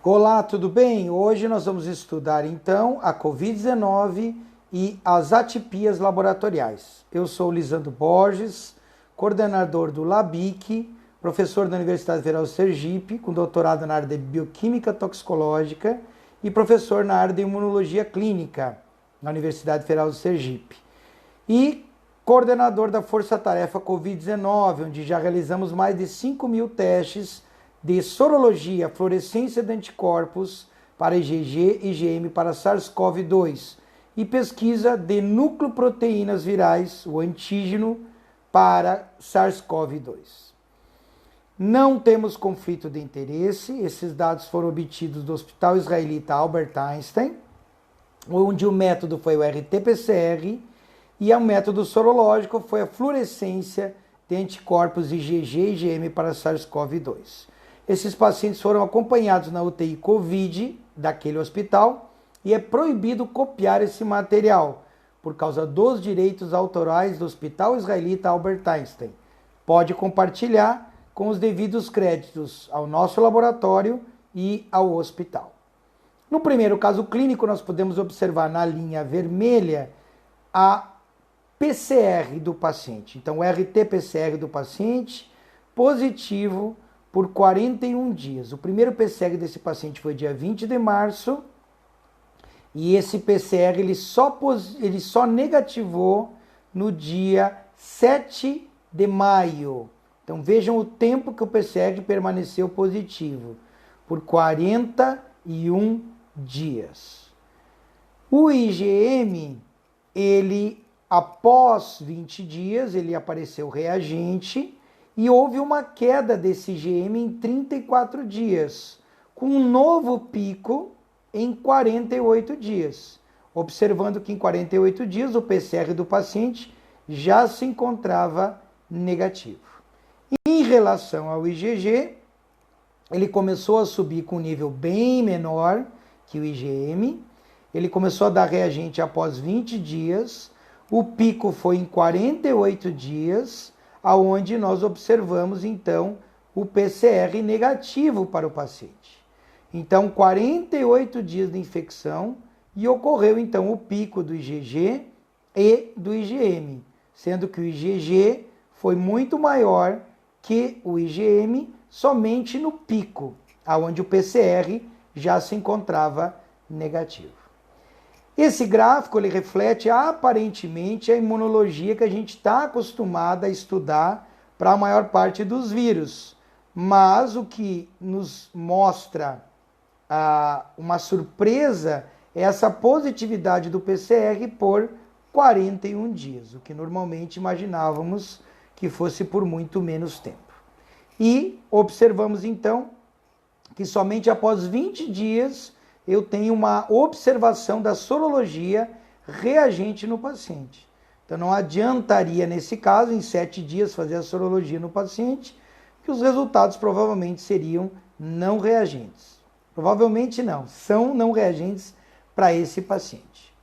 Olá, tudo bem? Hoje nós vamos estudar então a Covid-19 e as atipias laboratoriais. Eu sou Lisandro Borges, coordenador do LABIC, professor da Universidade Federal de Sergipe, com doutorado na área de Bioquímica Toxicológica e professor na área de Imunologia Clínica na Universidade Federal de Sergipe. E coordenador da Força Tarefa Covid-19, onde já realizamos mais de 5.000 testes de sorologia, fluorescência de anticorpos para IgG e IgM para SARS-CoV-2 e pesquisa de nucleoproteínas virais, o antígeno, para SARS-CoV-2. Não temos conflito de interesse, esses dados foram obtidos do Hospital Israelita Albert Einstein, onde o método foi o RT-PCR e o método sorológico foi a fluorescência de anticorpos IgG e IgM para SARS-CoV-2. Esses pacientes foram acompanhados na UTI Covid daquele hospital e é proibido copiar esse material por causa dos direitos autorais do Hospital Israelita Albert Einstein. Pode compartilhar com os devidos créditos ao nosso laboratório e ao hospital. No primeiro caso clínico, nós podemos observar na linha vermelha a PCR do paciente. Então, o RT-PCR do paciente positivo por 41 dias. O primeiro PCR desse paciente foi dia 20 de março e esse PCR ele só negativou no dia 7 de maio. Então vejam o tempo que o PCR permaneceu positivo, por 41 dias. O IgM, ele após 20 dias, ele apareceu reagente, e houve uma queda desse IgM em 34 dias, com um novo pico em 48 dias, observando que em 48 dias o PCR do paciente já se encontrava negativo. Em relação ao IgG, ele começou a subir com um nível bem menor que o IgM, ele começou a dar reagente após 20 dias, o pico foi em 48 dias, aonde nós observamos, então, o PCR negativo para o paciente. Então, 48 dias de infecção e ocorreu, então, o pico do IgG e do IgM, sendo que o IgG foi muito maior que o IgM somente no pico, aonde o PCR já se encontrava negativo. Esse gráfico ele reflete aparentemente a imunologia que a gente está acostumado a estudar para a maior parte dos vírus, mas o que nos mostra uma surpresa é essa positividade do PCR por 41 dias, o que normalmente imaginávamos que fosse por muito menos tempo. E observamos então que somente após 20 dias eu tenho uma observação da sorologia reagente no paciente. Então não adiantaria nesse caso, em 7 dias, fazer a sorologia no paciente, que os resultados provavelmente seriam não reagentes. Provavelmente não, são não reagentes para esse paciente.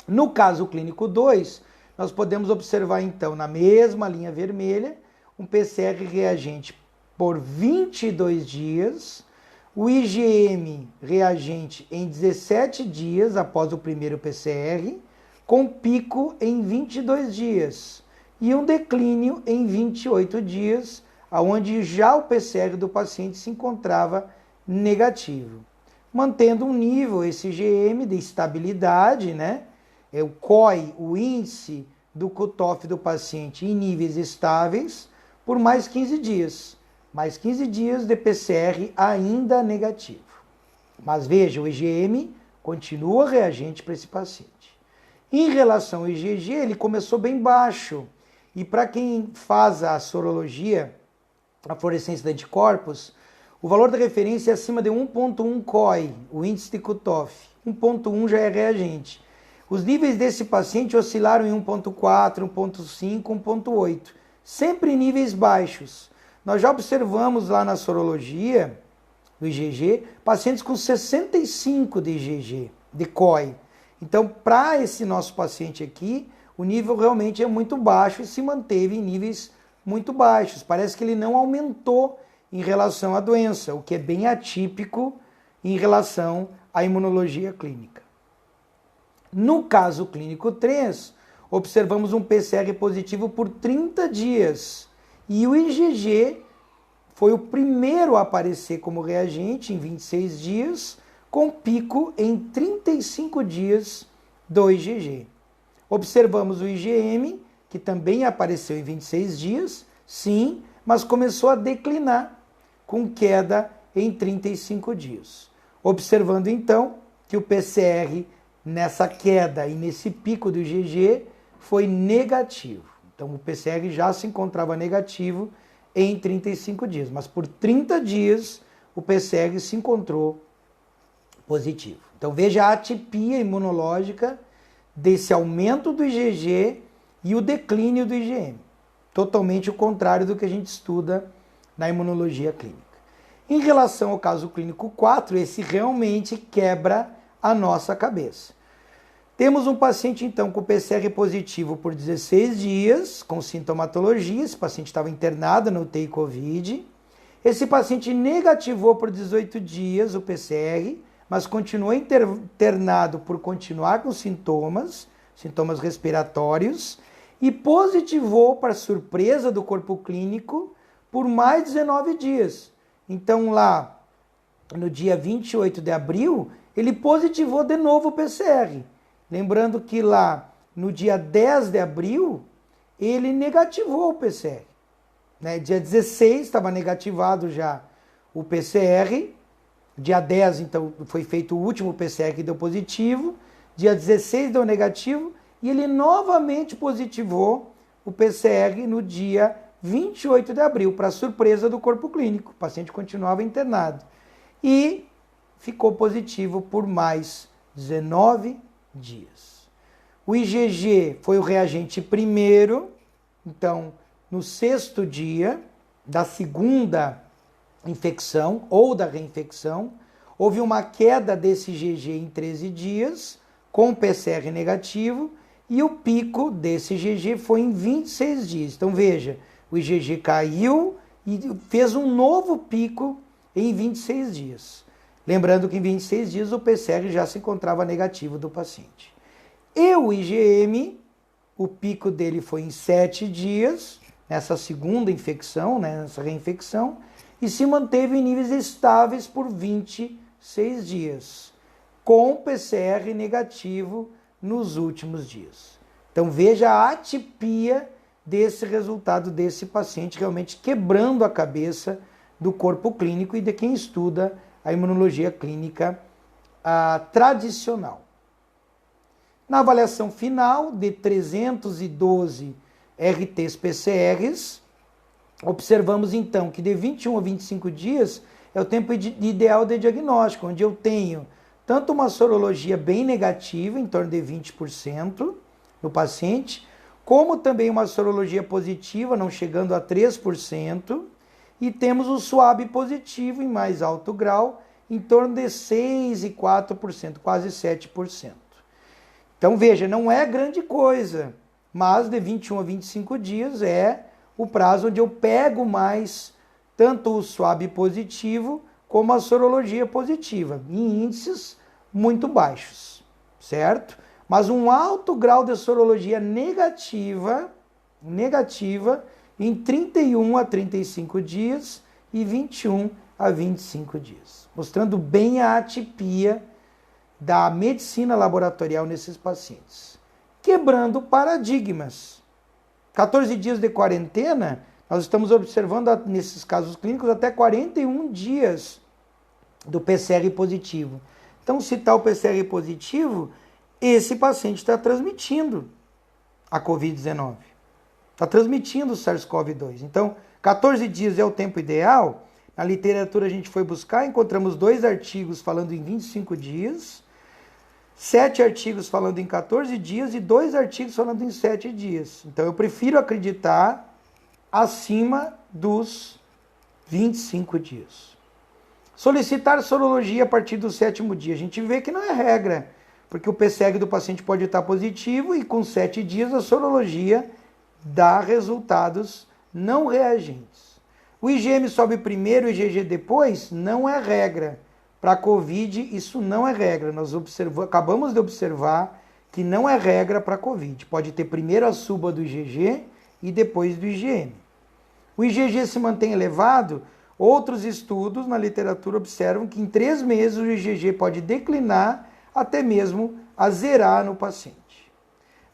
No caso clínico 2, nós podemos observar então na mesma linha vermelha, um PCR reagente por 22 dias, o IgM reagente em 17 dias após o primeiro PCR, com pico em 22 dias e um declínio em 28 dias, onde já o PCR do paciente se encontrava negativo, mantendo um nível, esse IgM, de estabilidade, né? O COI, o índice do cutoff do paciente em níveis estáveis, por mais 15 dias. Mais 15 dias de PCR ainda negativo. Mas veja, o IgM continua reagente para esse paciente. Em relação ao IgG, ele começou bem baixo. E para quem faz a sorologia, a fluorescência de anticorpos, o valor da referência é acima de 1.1 COI, o índice de cutoff. 1.1 já é reagente. Os níveis desse paciente oscilaram em 1.4, 1.5, 1.8. Sempre em níveis baixos. Nós já observamos lá na sorologia do IgG, pacientes com 65 de IgG, de COI. Então, para esse nosso paciente aqui, o nível realmente é muito baixo e se manteve em níveis muito baixos. Parece que ele não aumentou em relação à doença, o que é bem atípico em relação à imunologia clínica. No caso clínico 3, observamos um PCR positivo por 30 dias e o IgG foi o primeiro a aparecer como reagente em 26 dias, com pico em 35 dias do IgG. Observamos o IgM, que também apareceu em 26 dias, sim, mas começou a declinar, com queda em 35 dias. Observando então que o PCR nessa queda e nesse pico do IgG foi negativo. Então o PCR já se encontrava negativo em 35 dias, mas por 30 dias o PCR se encontrou positivo. Então veja a atipia imunológica desse aumento do IgG e o declínio do IgM. Totalmente o contrário do que a gente estuda na imunologia clínica. Em relação ao caso clínico 4, esse realmente quebra a nossa cabeça. Temos um paciente, então, com PCR positivo por 16 dias, com sintomatologia. Esse paciente estava internado no UTI Covid. Esse paciente negativou por 18 dias o PCR, mas continuou internado por continuar com sintomas respiratórios, e positivou, para surpresa do corpo clínico, por mais 19 dias. Então, lá, no dia 28 de abril, ele positivou de novo o PCR. Lembrando que lá, no dia 10 de abril, ele negativou o PCR. Dia 16 estava negativado já o PCR. Dia 10, então, foi feito o último PCR que deu positivo. Dia 16 deu negativo. E ele novamente positivou o PCR no dia 28 de abril, para surpresa do corpo clínico. O paciente continuava internado. E ficou positivo por mais 19 dias. O IgG foi o reagente primeiro, então, no 6º dia da segunda infecção ou da reinfecção, houve uma queda desse IgG em 13 dias, com PCR negativo, e o pico desse IgG foi em 26 dias. Então veja, o IgG caiu e fez um novo pico em 26 dias. Lembrando que em 26 dias o PCR já se encontrava negativo do paciente. E o IgM, o pico dele foi em 7 dias, nessa segunda infecção, nessa reinfecção, e se manteve em níveis estáveis por 26 dias, com PCR negativo nos últimos dias. Então veja a atipia desse resultado desse paciente, realmente quebrando a cabeça do corpo clínico e de quem estuda a imunologia clínica tradicional. Na avaliação final de 312 RTs-PCRs, observamos então que de 21 a 25 dias é o tempo ideal de diagnóstico, onde eu tenho tanto uma sorologia bem negativa, em torno de 20% no paciente, como também uma sorologia positiva, não chegando a 3%, e temos o SWAB positivo em mais alto grau, em torno de 6% e 4%, quase 7%. Então veja, não é grande coisa, mas de 21 a 25 dias é o prazo onde eu pego mais tanto o SWAB positivo como a sorologia positiva, em índices muito baixos, certo? Mas um alto grau de sorologia negativa em 31 a 35 dias e 21 a 25 dias, mostrando bem a atipia da medicina laboratorial nesses pacientes. Quebrando paradigmas. 14 dias de quarentena, nós estamos observando nesses casos clínicos até 41 dias do PCR positivo. Então, se está o PCR positivo, esse paciente está transmitindo a Covid-19. Está transmitindo o SARS-CoV-2. Então, 14 dias é o tempo ideal. Na literatura a gente foi buscar, encontramos 2 artigos falando em 25 dias, 7 artigos falando em 14 dias e 2 artigos falando em 7 dias. Então, eu prefiro acreditar acima dos 25 dias. Solicitar sorologia a partir do 7º dia. A gente vê que não é regra, porque o PCR do paciente pode estar positivo e com 7 dias a sorologia dá resultados não reagentes. O IgM sobe primeiro, o IgG depois? Não é regra. Para a Covid, isso não é regra. Nós acabamos de observar que não é regra para a Covid. Pode ter primeiro a suba do IgG e depois do IgM. O IgG se mantém elevado. Outros estudos na literatura observam que em 3 meses o IgG pode declinar até mesmo a zerar no paciente.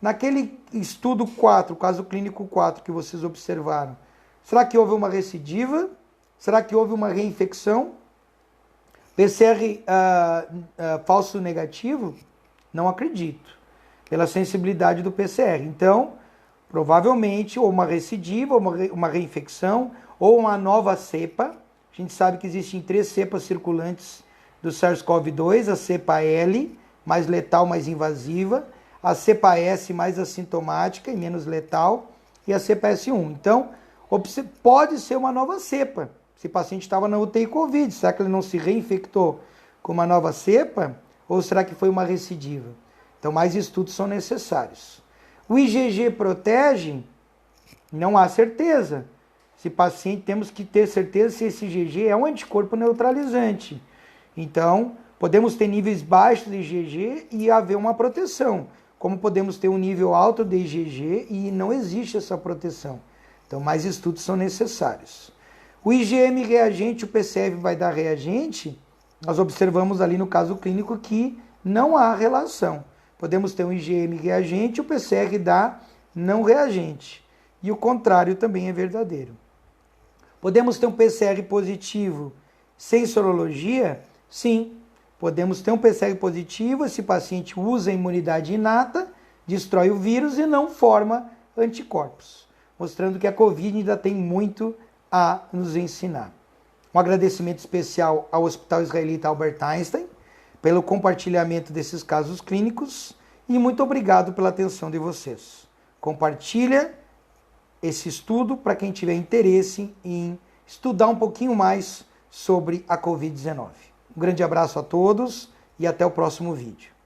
Naquele estudo 4, caso clínico 4 que vocês observaram, será que houve uma recidiva? Será que houve uma reinfecção? PCR falso negativo? Não acredito, pela sensibilidade do PCR. Então, provavelmente, ou uma recidiva, ou uma reinfecção, ou uma nova cepa. A gente sabe que existem 3 cepas circulantes do SARS-CoV-2, a cepa L, mais letal, mais invasiva, a cepa S, mais assintomática e menos letal, e a cepa S1. Então, pode ser uma nova cepa. Esse paciente estava na UTI Covid, será que ele não se reinfectou com uma nova cepa? Ou será que foi uma recidiva? Então, mais estudos são necessários. O IgG protege? Não há certeza. Esse paciente, temos que ter certeza se esse IgG é um anticorpo neutralizante. Então, podemos ter níveis baixos de IgG e haver uma proteção. Como podemos ter um nível alto de IgG e não existe essa proteção. Então, mais estudos são necessários. O IgM reagente, o PCR vai dar reagente? Nós observamos ali no caso clínico que não há relação. Podemos ter um IgM reagente e o PCR dá não reagente. E o contrário também é verdadeiro. Podemos ter um PCR positivo sem sorologia? Sim. Podemos ter um PCR positivo, esse paciente usa a imunidade inata, destrói o vírus e não forma anticorpos, mostrando que a Covid ainda tem muito a nos ensinar. Um agradecimento especial ao Hospital Israelita Albert Einstein pelo compartilhamento desses casos clínicos e muito obrigado pela atenção de vocês. Compartilha esse estudo para quem tiver interesse em estudar um pouquinho mais sobre a Covid-19. Um grande abraço a todos e até o próximo vídeo.